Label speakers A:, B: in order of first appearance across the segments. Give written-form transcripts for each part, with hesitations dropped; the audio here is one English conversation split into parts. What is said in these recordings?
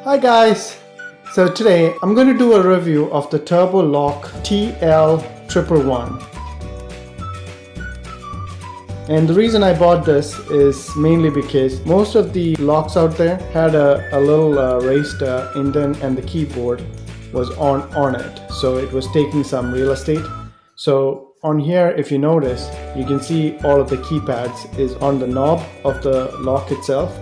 A: Hi guys! So today I'm going to do a review of the TurboLock TL-111. And the reason I bought this is mainly because most of the locks out there had a little raised indent and the keyboard was on it. So it was taking some real estate. So on here, if you notice, you can see all of the keypads is on the knob of the lock itself.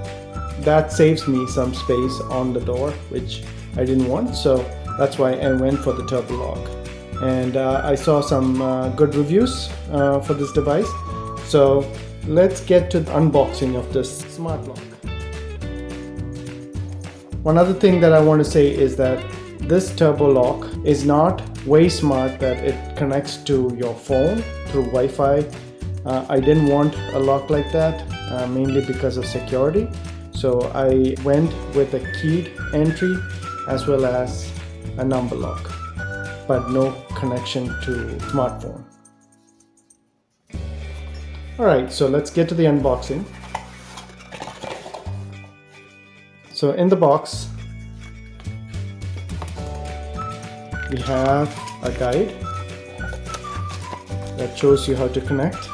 A: That saves me some space on the door, which I didn't want, so that's why I went for the TurboLock. And I saw some good reviews for this device. So let's get to the unboxing of this smart lock. One other thing that I want to say is that this TurboLock is not way smart that it connects to your phone through Wi-Fi. I didn't want a lock like that, mainly because of security. So I went with a keyed entry as well as a number lock, but no connection to smartphone. Alright, so let's get to the unboxing. So in the box, we have a guide that shows you how to connect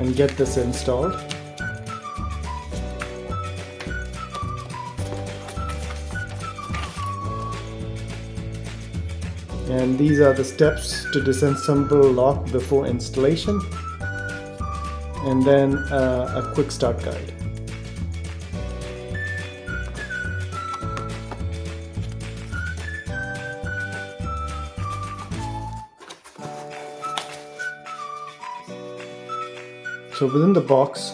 A: and get this installed. And these are the steps to disassemble lock before installation, and then a quick start guide. So within the box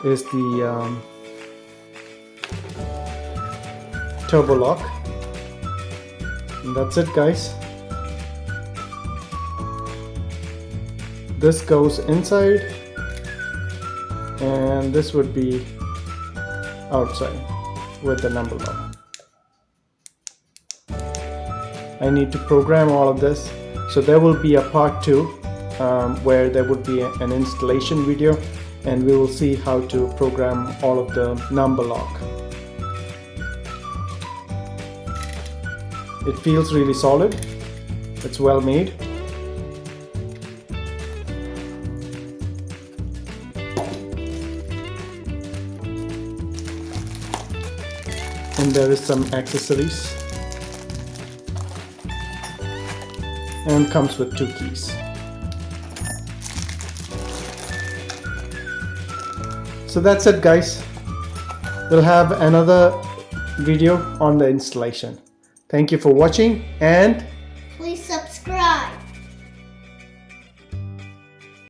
A: is the TurboLock. And that's it, guys. This goes inside and this would be outside with the number lock. I need to program all of this, so there will be a part 2 where there would be an installation video, and we will see how to program all of the number lock. It feels really solid. It's well made. And there is some accessories. And comes with 2 keys. So that's it, guys. We'll have another video on the installation. Thank you for watching, and
B: please subscribe.